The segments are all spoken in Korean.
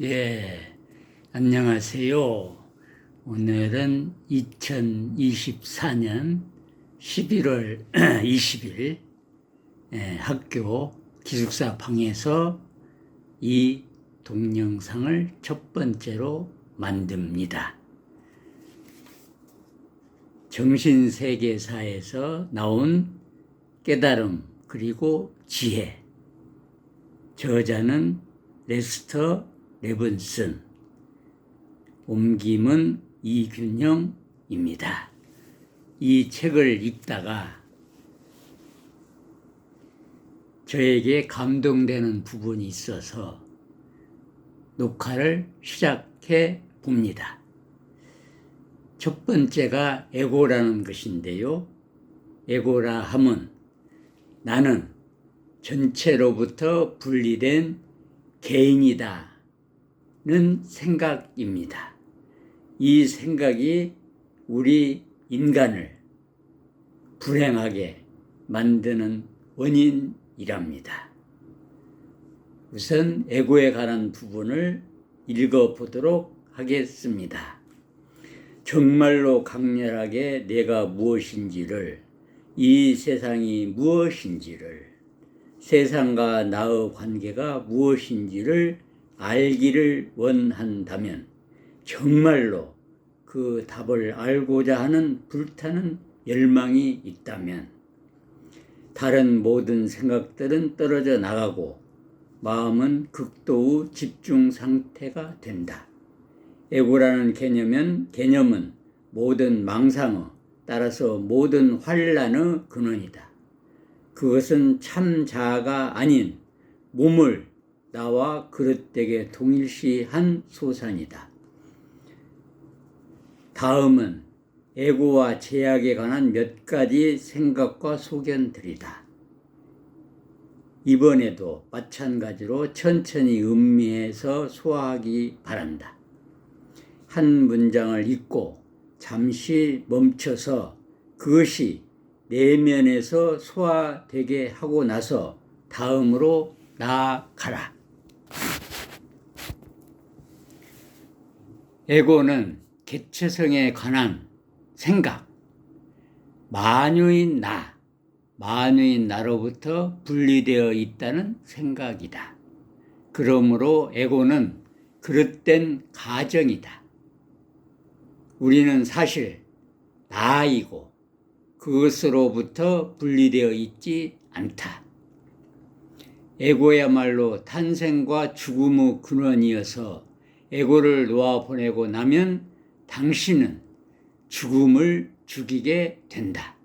예, 안녕하세요. 오늘은 2024년 11월 20일 학교 기숙사 방에서 이 동영상을 첫 번째로 만듭니다. 정신세계사에서 나온 깨달음 그리고 지혜. 저자는 레스터 레븐슨, 옮김은 이균형입니다. 이 책을 읽다가 저에게 감동되는 부분이 있어서 녹화를 시작해 봅니다. 첫 번째가 에고라는 것인데요. 에고라 함은 나는 전체로부터 분리된 개인이다 는 생각입니다. 이 생각이 우리 인간을 불행하게 만드는 원인이랍니다. 우선 에고에 관한 부분을 읽어보도록 하겠습니다. 정말로 강렬하게 내가 무엇인지를, 이 세상이 무엇인지를, 세상과 나의 관계가 무엇인지를 알기를 원한다면, 정말로 그 답을 알고자 하는 불타는 열망이 있다면 다른 모든 생각들은 떨어져 나가고 마음은 극도의 집중 상태가 된다. 에고라는 개념은 모든 망상의, 따라서 모든 환란의 근원이다. 그것은 참 자아가 아닌 몸을 나와 그릇되게 동일시한 소산이다. 다음은 에고와 제약에 관한 몇 가지 생각과 소견들이다. 이번에도 마찬가지로 천천히 음미해서 소화하기 바란다. 한 문장을 읽고 잠시 멈춰서 그것이 내면에서 소화되게 하고 나서 다음으로 나아가라. 에고는 개체성에 관한 생각, 만유인 나로부터 분리되어 있다는 생각이다. 그러므로 에고는 그릇된 가정이다. 우리는 사실 나이고 그것으로부터 분리되어 있지 않다. 에고야말로 탄생과 죽음의 근원이어서 에고를 놓아보내고 나면 당신은 죽음을 죽이게 된다.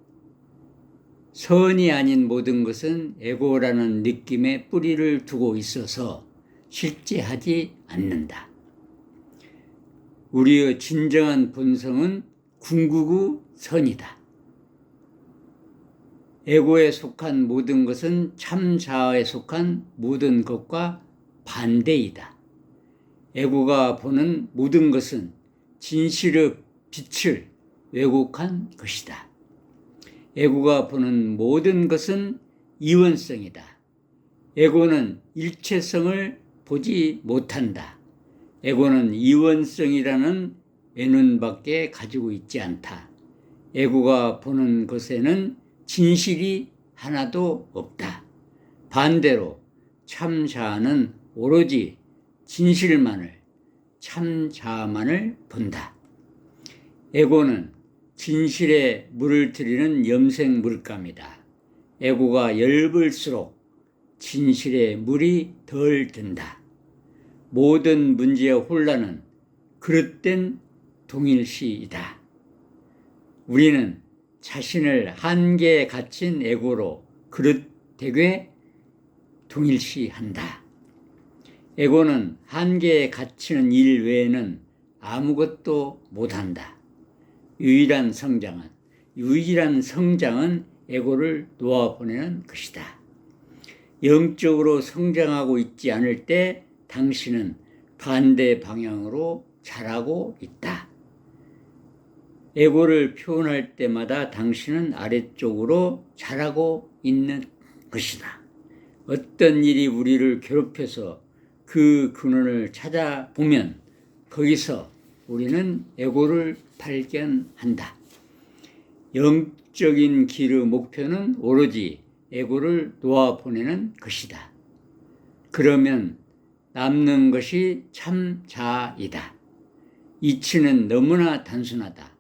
선이 아닌 모든 것은 에고라는 느낌에 뿌리를 두고 있어서 실제하지 않는다. 우리의 진정한 본성은 궁극의 선이다. 에고에 속한 모든 것은 참 자아에 속한 모든 것과 반대이다. 에고가 보는 모든 것은 진실의 빛을 왜곡한 것이다. 에고가 보는 모든 것은 이원성이다. 에고는 일체성을 보지 못한다. 에고는 이원성이라는 외눈밖에 가지고 있지 않다. 에고가 보는 것에는 진실이 하나도 없다. 반대로 참 자아는 오로지 진실만을, 참 자아만을 본다. 에고는 진실에 물을 들이는 염색 물감이다. 에고가 엷을수록 진실에 물이 덜 든다. 모든 문제의 혼란은 그릇된 동일시이다. 우리는 자신을 한계에 갇힌 에고로 그릇되게 동일시한다. 에고는 한계에 갇히는 일 외에는 아무것도 못한다. 유일한 성장은 에고를 놓아보내는 것이다. 영적으로 성장하고 있지 않을 때 당신은 반대 방향으로 자라고 있다. 에고를 표현할 때마다 당신은 아래쪽으로 자라고 있는 것이다. 어떤 일이 우리를 괴롭혀서 그 근원을 찾아보면 거기서 우리는 에고를 발견한다. 영적인 길의 목표는 오로지 에고를 놓아보내는 것이다. 그러면 남는 것이 참 자아이다. 이치는 너무나 단순하다.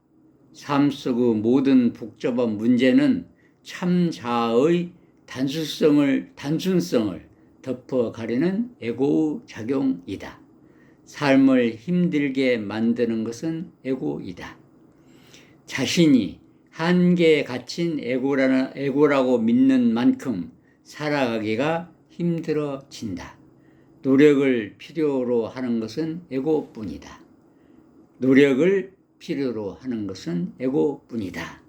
삶 속의 모든 복잡한 문제는 참 자아의 단순성을 덮어가려는 에고의 작용이다. 삶을 힘들게 만드는 것은 에고이다. 자신이 한계에 갇힌 에고라고 믿는 만큼 살아가기가 힘들어진다. 노력을 필요로 하는 것은 에고뿐이다. 노력을 필요로 하는 것은 에고뿐이다.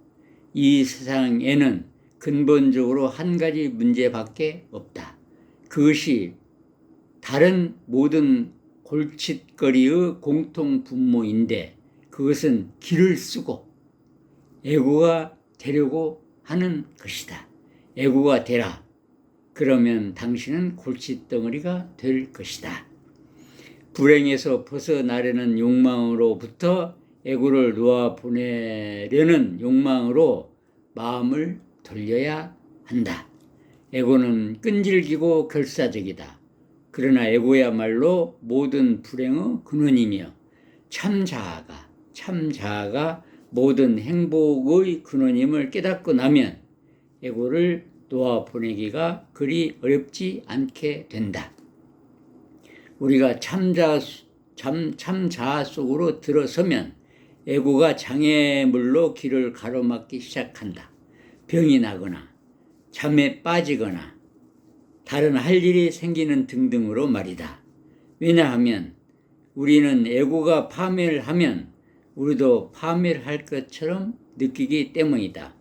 이 세상에는 근본적으로 한 가지 문제밖에 없다. 그것이 다른 모든 골칫거리의 공통 분모인데 그것은 길을 쓰고 에고가 되려고 하는 것이다. 에고가 되라. 그러면 당신은 골칫덩어리가 될 것이다. 불행에서 벗어나려는 욕망으로부터 에고를 놓아보내려는 욕망으로 마음을 돌려야 한다. 에고는 끈질기고 결사적이다. 그러나 에고야말로 모든 불행의 근원이며 참 자아가 모든 행복의 근원임을 깨닫고 나면 에고를 놓아보내기가 그리 어렵지 않게 된다. 우리가 참 자아 속으로 들어서면 에고가 장애물로 길을 가로막기 시작한다. 병이 나거나 잠에 빠지거나 다른 할 일이 생기는 등등으로 말이다. 왜냐하면 우리는 에고가 파멸을 하면 우리도 파멸할 것처럼 느끼기 때문이다.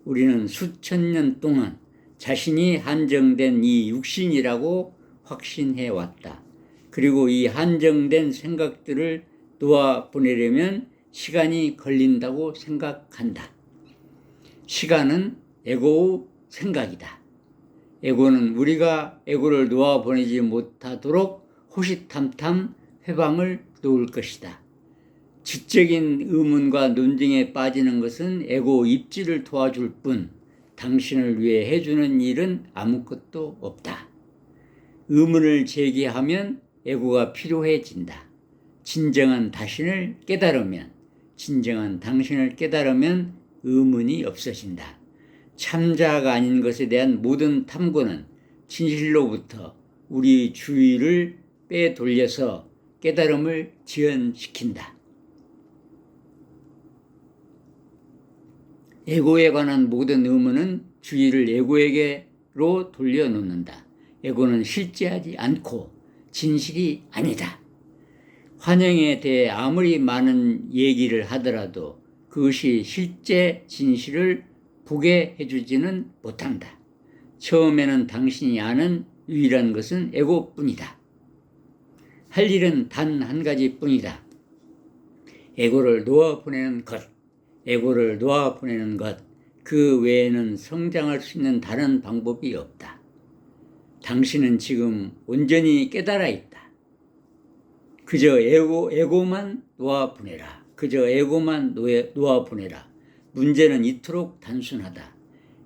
우리는 수천 년 동안 자신이 한정된 이 육신이라고 확신해왔다. 그리고 이 한정된 생각들을 놓아보내려면 시간이 걸린다고 생각한다. 시간은 에고의 생각이다. 에고는 우리가 에고를 놓아보내지 못하도록 호시탐탐 회방을 놓을 것이다. 지적인 의문과 논쟁에 빠지는 것은 에고 입지를 도와줄 뿐 당신을 위해 해주는 일은 아무것도 없다. 의문을 제기하면 에고가 필요해진다. 진정한 당신을 깨달으면 의문이 없어진다. 참자가 아닌 것에 대한 모든 탐구는 진실로부터 우리 주의를 빼돌려서 깨달음을 지연시킨다. 에고에 관한 모든 의문은 주의를 에고에게로 돌려놓는다. 에고는 실제하지 않고 진실이 아니다. 환영에 대해 아무리 많은 얘기를 하더라도 그것이 실제 진실을 보게 해주지는 못한다. 처음에는 당신이 아는 유일한 것은 에고뿐이다. 할 일은 단 한 가지뿐이다. 에고를 놓아보내는 것. 그 외에는 성장할 수 있는 다른 방법이 없다. 당신은 지금 온전히 깨달아 있다. 그저 에고만 놓아보내라. 문제는 이토록 단순하다.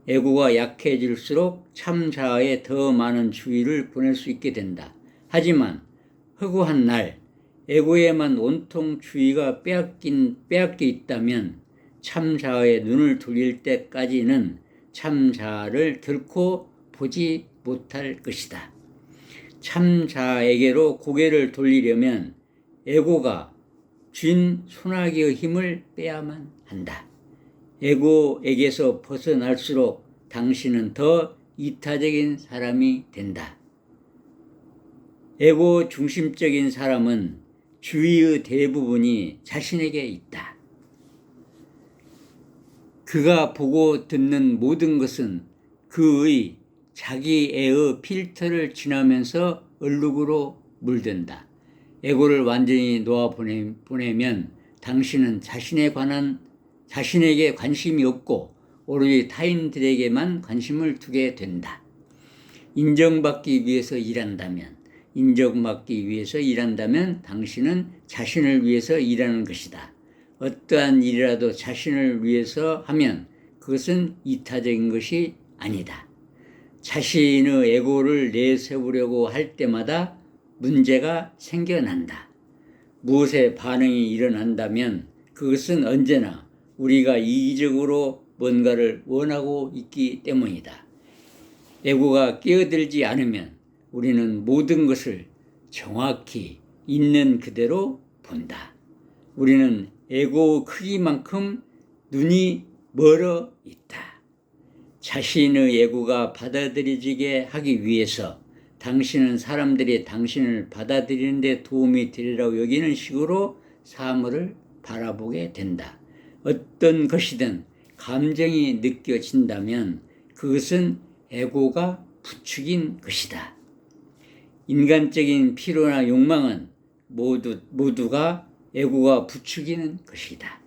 에고가 약해질수록 참 자아에 더 많은 주의를 보낼 수 있게 된다. 하지만 허구한 날 에고에만 온통 주의가 빼앗겨 있다면 참 자아에 눈을 돌릴 때까지는 참 자아를 결코 보지 못할 것이다. 참 자아에게로 고개를 돌리려면 에고가 쥔 소나기의 힘을 빼야만 한다. 에고에게서 벗어날수록 당신은 더 이타적인 사람이 된다. 에고 중심적인 사람은 주의의 대부분이 자신에게 있다. 그가 보고 듣는 모든 것은 그의 자기애의 필터를 지나면서 얼룩으로 물든다. 에고를 완전히 놓아보내면 당신은 자신에게 관심이 없고 오로지 타인들에게만 관심을 두게 된다. 인정받기 위해서 일한다면, 인정받기 위해서 일한다면 당신은 자신을 위해서 일하는 것이다. 어떠한 일이라도 자신을 위해서 하면 그것은 이타적인 것이 아니다. 자신의 에고를 내세우려고 할 때마다 문제가 생겨난다. 무엇에 반응이 일어난다면 그것은 언제나 우리가 이기적으로 뭔가를 원하고 있기 때문이다. 에고가 끼어들지 않으면 우리는 모든 것을 정확히 있는 그대로 본다. 우리는 에고 크기만큼 눈이 멀어 있다. 자신의 에고가 받아들여지게 하기 위해서 당신은 사람들이 당신을 받아들이는 데 도움이 되리라고 여기는 식으로 사물을 바라보게 된다. 어떤 것이든 감정이 느껴진다면 그것은 에고가 부추긴 것이다. 인간적인 필요나 욕망은 모두가 에고가 부추기는 것이다.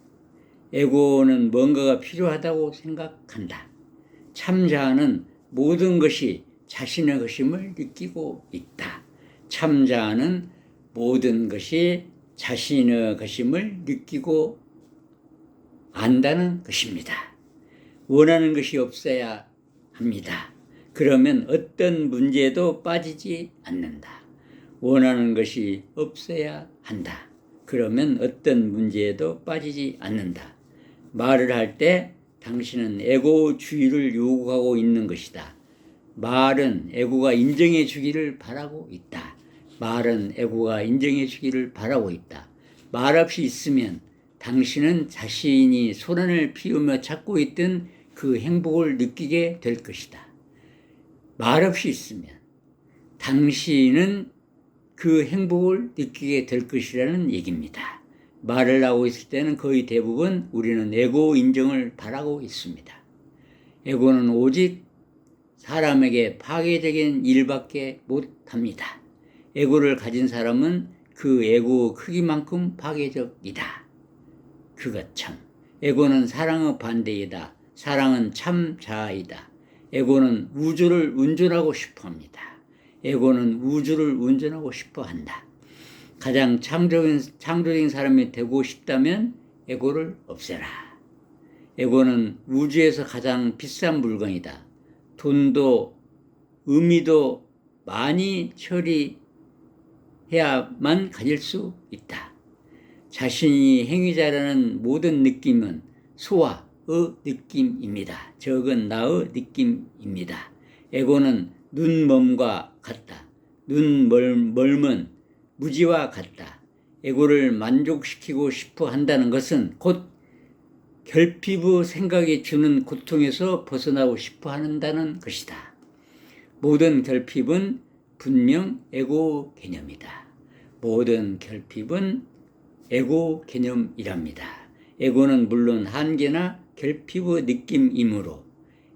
에고는 뭔가가 필요하다고 생각한다. 참자는 모든 것이 자신의 것임을 느끼고 있다. 참자는 모든 것이 자신의 것임을 느끼고 안다는 것입니다. 원하는 것이 없어야 합니다. 그러면 어떤 문제도 빠지지 않는다. 원하는 것이 없어야 한다. 그러면 어떤 문제에도 빠지지 않는다. 말을 할 때 당신은 에고주의를 요구하고 있는 것이다. 말은 에고가 인정해 주기를 바라고 있다. 말은 에고가 인정해 주기를 바라고 있다. 말 없이 있으면 당신은 자신이 소란을 피우며 찾고 있던 그 행복을 느끼게 될 것이다. 말 없이 있으면 당신은 그 행복을 느끼게 될 것이라는 얘기입니다. 말을 하고 있을 때는 거의 대부분 우리는 에고 인정을 바라고 있습니다. 에고는 오직 사람에게 파괴적인 일밖에 못합니다. 에고를 가진 사람은 그 에고 크기만큼 파괴적이다. 그것 참. 에고는 사랑의 반대이다. 사랑은 참 자아이다. 에고는 우주를 운전하고 싶어합니다. 에고는 우주를 운전하고 싶어한다. 가장 창조적인 사람이 되고 싶다면 에고를 없애라. 에고는 우주에서 가장 비싼 물건이다. 돈도 의미도 많이 처리해야만 가질 수 있다. 자신이 행위자라는 모든 느낌은 소와의 느낌입니다. 적은 나의 느낌입니다. 에고는 눈먼과 같다. 눈멀면 무지와 같다. 에고를 만족시키고 싶어 한다는 것은 곧 결핍의 생각이 주는 고통에서 벗어나고 싶어 한다는 것이다. 모든 결핍은 분명 에고 개념이다. 모든 결핍은 에고 개념이랍니다. 에고는 물론 한계나 결핍의 느낌이므로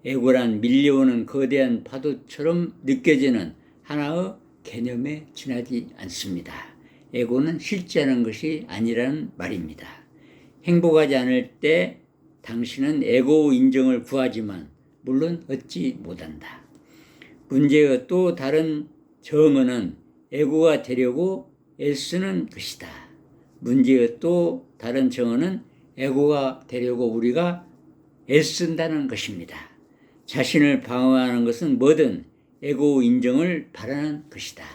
에고란 밀려오는 거대한 파도처럼 느껴지는 하나의 개념에 지나지 않습니다. 에고는 실제하는 것이 아니라는 말입니다. 행복하지 않을 때 당신은 에고 인정을 구하지만 물론 얻지 못한다. 문제의 또 다른 정언은 에고가 되려고 애쓰는 것이다. 문제의 또 다른 정언은 에고가 되려고 우리가 애쓴다는 것입니다. 자신을 방어하는 것은 뭐든 에고 인정을 바라는 것이다.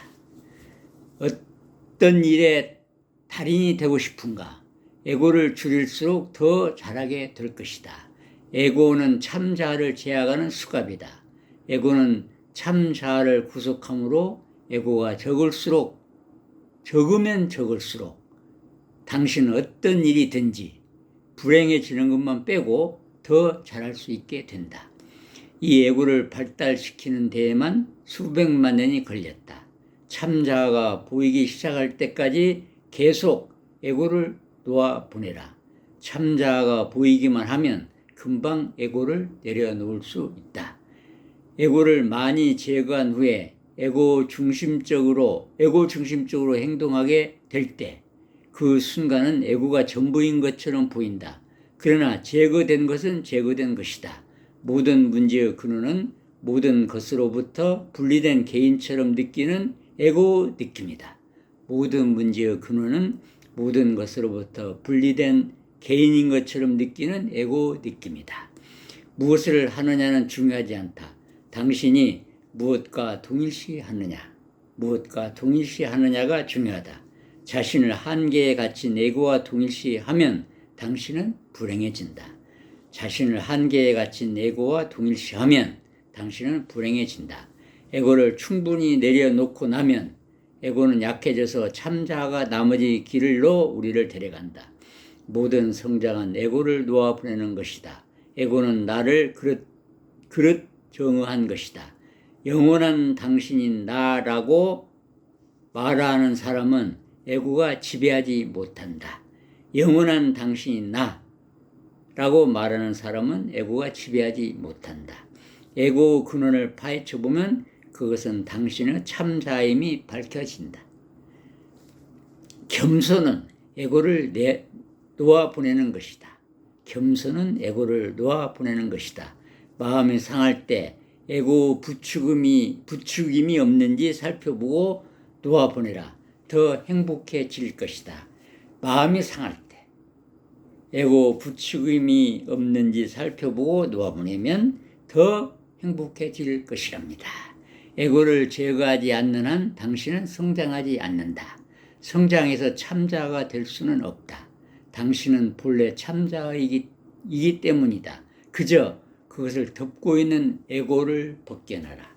어떤 일에 달인이 되고 싶은가? 에고를 줄일수록 더 잘하게 될 것이다. 에고는 참자아를 제약하는 수갑이다. 에고는 참자아를 구속함으로 에고가 적으면 적을수록 당신은 어떤 일이든지 불행해지는 것만 빼고 더 잘할 수 있게 된다. 이 에고를 발달시키는 데에만 수백만 년이 걸렸다. 참자아가 보이기 시작할 때까지 계속 에고를 놓아보내라. 참자아가 보이기만 하면 금방 에고를 내려놓을 수 있다. 에고를 많이 제거한 후에 에고 중심적으로 행동하게 될 때 그 순간은 에고가 전부인 것처럼 보인다. 그러나 제거된 것은 제거된 것이다. 모든 문제의 근원은 모든 것으로부터 분리된 개인처럼 느끼는 에고 느낌이다. 모든 문제의 근원은 모든 것으로부터 분리된 개인인 것처럼 느끼는 에고 느낌이다. 무엇을 하느냐는 중요하지 않다. 당신이 무엇과 동일시하느냐, 무엇과 동일시하느냐가 중요하다. 자신을 한계에 갇힌 에고와 동일시하면 당신은 불행해진다. 자신을 한계에 갇힌 에고와 동일시하면 당신은 불행해진다. 에고를 충분히 내려놓고 나면 에고는 약해져서 참자가 나머지 길로 우리를 데려간다. 모든 성장은 에고를 놓아보내는 것이다. 에고는 나를 그릇 정의한 것이다. 영원한 당신인 나라고 말하는 사람은 에고가 지배하지 못한다. 영원한 당신인 나라고 말하는 사람은 에고가 지배하지 못한다. 에고 근원을 파헤쳐보면 그것은 당신의 참자임이 밝혀진다. 겸손은 에고를 놓아보내는 것이다. 겸손은 에고를 놓아보내는 것이다. 마음이 상할 때 에고 부추김이 없는지 살펴보고 놓아보내라. 더 행복해질 것이다. 마음이 상할 때 에고 부추김이 없는지 살펴보고 놓아보내면 더 행복해질 것이랍니다. 에고를 제거하지 않는 한 당신은 성장하지 않는다. 성장해서 참자가 될 수는 없다. 당신은 본래 참자이기 때문이다. 그저 그것을 덮고 있는 에고를 벗겨내라.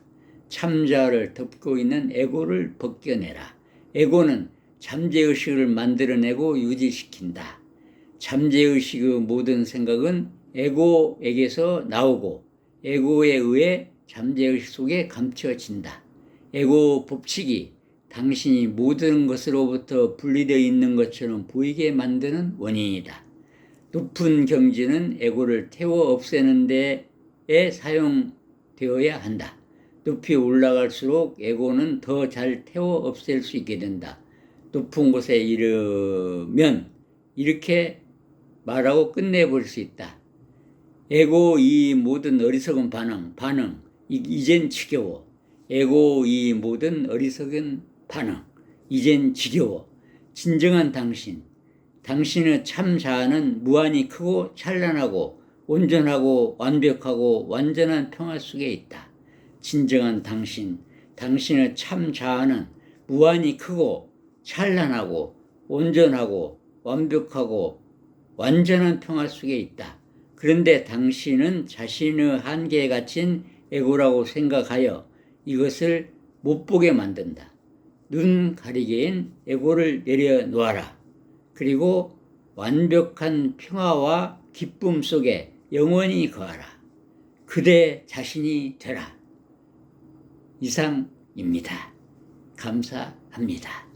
참자를 덮고 있는 에고를 벗겨내라. 에고는 잠재의식을 만들어내고 유지시킨다. 잠재의식의 모든 생각은 에고에게서 나오고 에고에 의해 잠재의식 속에 감춰진다. 에고 법칙이 당신이 모든 것으로부터 분리되어 있는 것처럼 보이게 만드는 원인이다. 높은 경지는 에고를 태워 없애는 데에 사용되어야 한다. 높이 올라갈수록 에고는 더 잘 태워 없앨 수 있게 된다. 높은 곳에 이르면 이렇게 말하고 끝내버릴 수 있다. 에고 이 모든 어리석은 반응, 이젠 지겨워. 에고 이 모든 어리석은 반응, 이젠 지겨워. 진정한 당신의 참 자아는 무한히 크고 찬란하고 온전하고 완벽하고 완전한 평화 속에 있다. 진정한 당신의 참 자아는 무한히 크고 찬란하고 온전하고 완벽하고 완전한 평화 속에 있다. 그런데 당신은 자신의 한계에 갇힌 에고라고 생각하여 이것을 못 보게 만든다. 눈 가리개인 에고를 내려놓아라. 그리고 완벽한 평화와 기쁨 속에 영원히 거하라. 그대 자신이 되라. 이상입니다. 감사합니다.